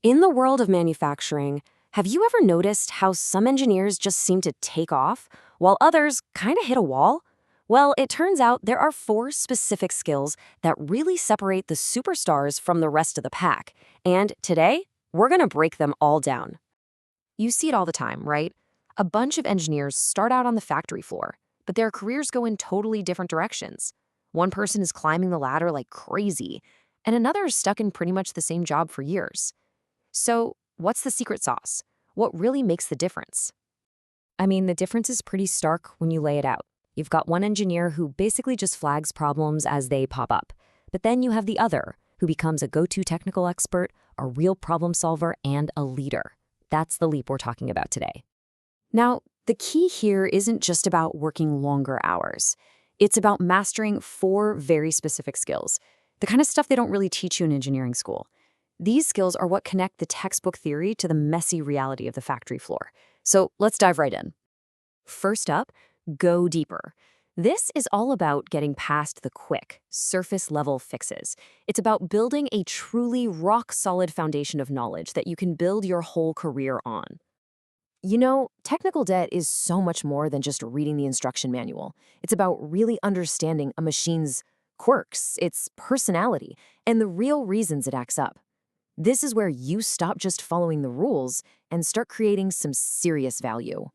In the world of manufacturing, have you ever noticed how some engineers just seem to take off while others kind of hit a wall? Well, it turns out there are four specific skills that really separate the superstars from the rest of the pack. And today, we're going to break them all down. You see it all the time, right? A bunch of engineers start out on the factory floor, but their careers go in totally different directions. One person is climbing the ladder like crazy, and another is stuck in pretty much the same job for years. So, what's the secret sauce? What really makes the difference? I mean, the difference is pretty stark when you lay it out. You've got one engineer who basically just flags problems as they pop up. But then you have the other, who becomes a go-to technical expert, a real problem solver, and a leader. That's the leap we're talking about today. Now, the key here isn't just about working longer hours. It's about mastering four very specific skills, the kind of stuff they don't really teach you in engineering school. These skills are what connect the textbook theory to the messy reality of the factory floor. So let's dive right in. First up, go deeper. This is all about getting past the quick, surface-level fixes. It's about building a truly rock-solid foundation of knowledge that you can build your whole career on. You know, technical debt is so much more than just reading the instruction manual. It's about really understanding a machine's quirks, its personality, and the real reasons it acts up. This is where you stop just following the rules and start creating some serious value.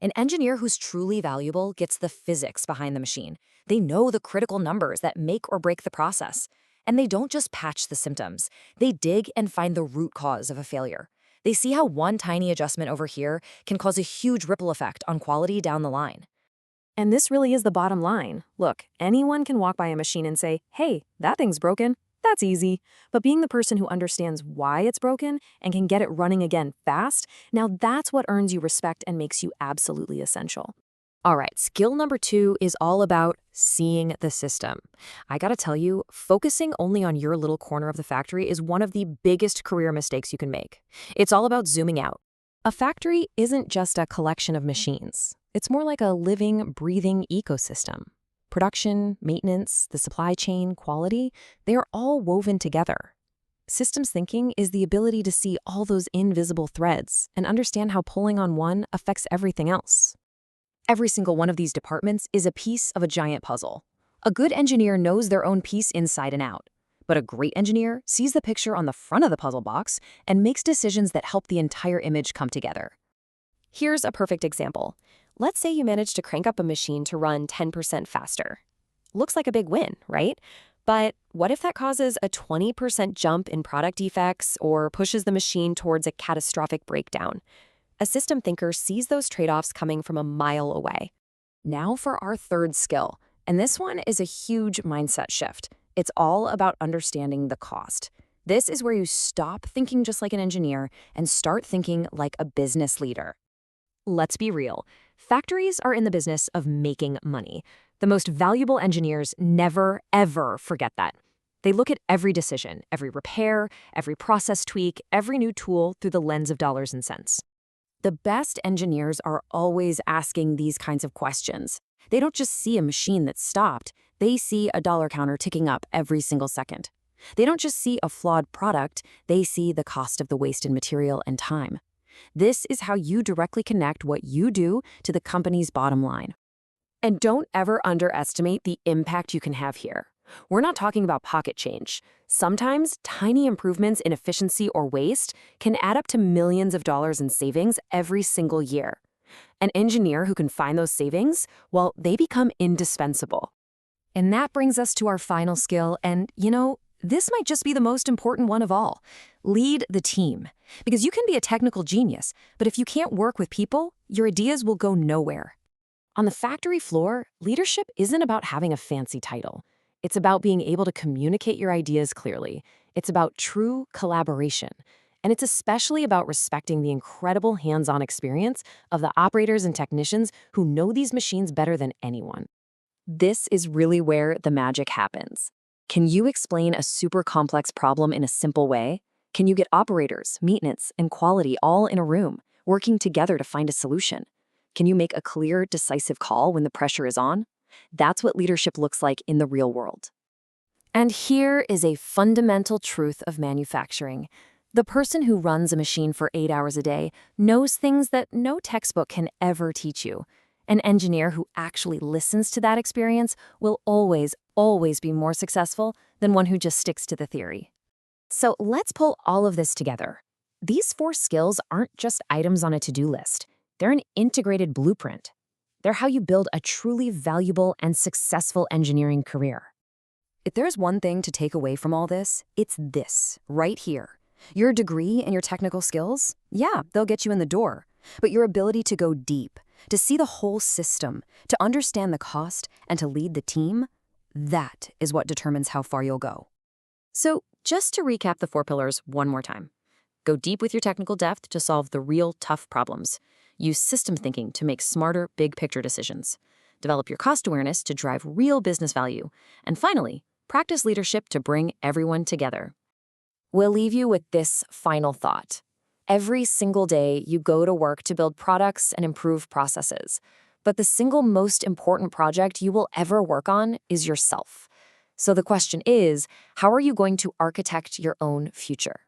An engineer who's truly valuable gets the physics behind the machine. They know the critical numbers that make or break the process. And they don't just patch the symptoms. They dig and find the root cause of a failure. They see how one tiny adjustment over here can cause a huge ripple effect on quality down the line. And this really is the bottom line. Look, anyone can walk by a machine and say, hey, that thing's broken. That's easy. But being the person who understands why it's broken and can get it running again fast, now that's what earns you respect and makes you absolutely essential. All right, skill number 2 is all about seeing the system. I gotta tell you, focusing only on your little corner of the factory is one of the biggest career mistakes you can make. It's all about zooming out. A factory isn't just a collection of machines. It's more like a living, breathing ecosystem. Production, maintenance, the supply chain, quality, they are all woven together. Systems thinking is the ability to see all those invisible threads and understand how pulling on one affects everything else. Every single one of these departments is a piece of a giant puzzle. A good engineer knows their own piece inside and out, but a great engineer sees the picture on the front of the puzzle box and makes decisions that help the entire image come together. Here's a perfect example. Let's say you manage to crank up a machine to run 10% faster. Looks like a big win, right? But what if that causes a 20% jump in product defects or pushes the machine towards a catastrophic breakdown? A system thinker sees those trade-offs coming from a mile away. Now for our third skill, and this one is a huge mindset shift. It's all about understanding the cost. This is where you stop thinking just like an engineer and start thinking like a business leader. Let's be real. Factories are in the business of making money. The most valuable engineers never, ever forget that. They look at every decision, every repair, every process tweak, every new tool through the lens of dollars and cents. The best engineers are always asking these kinds of questions. They don't just see a machine that's stopped. They see a dollar counter ticking up every single second. They don't just see a flawed product. They see the cost of the wasted material and time. This is how you directly connect what you do to the company's bottom line. And don't ever underestimate the impact you can have here. We're not talking about pocket change. Sometimes tiny improvements in efficiency or waste can add up to millions of dollars in savings every single year. An engineer who can find those savings, well, they become indispensable. And that brings us to our final skill, and this might just be the most important one of all. Lead the team. Because you can be a technical genius, but if you can't work with people, your ideas will go nowhere. On the factory floor, leadership isn't about having a fancy title. It's about being able to communicate your ideas clearly. It's about true collaboration. And it's especially about respecting the incredible hands-on experience of the operators and technicians who know these machines better than anyone. This is really where the magic happens. Can you explain a super complex problem in a simple way? Can you get operators, maintenance, and quality all in a room, working together to find a solution? Can you make a clear, decisive call when the pressure is on? That's what leadership looks like in the real world. And here is a fundamental truth of manufacturing. The person who runs a machine for 8 hours a day knows things that no textbook can ever teach you. An engineer who actually listens to that experience will always be more successful than one who just sticks to the theory. So let's pull all of this together. These 4 skills aren't just items on a to-do list. They're an integrated blueprint. They're how you build a truly valuable and successful engineering career. If there's one thing to take away from all this, it's this, right here. Your degree and your technical skills, yeah, they'll get you in the door. But your ability to go deep, to see the whole system, to understand the cost, and to lead the team, that is what determines how far you'll go. So, just to recap the 4 pillars one more time. Go deep with your technical depth to solve the real tough problems. Use system thinking to make smarter, big-picture decisions. Develop your cost awareness to drive real business value. And finally, practice leadership to bring everyone together. We'll leave you with this final thought. Every single day, you go to work to build products and improve processes. But the single most important project you will ever work on is yourself. So the question is, how are you going to architect your own future?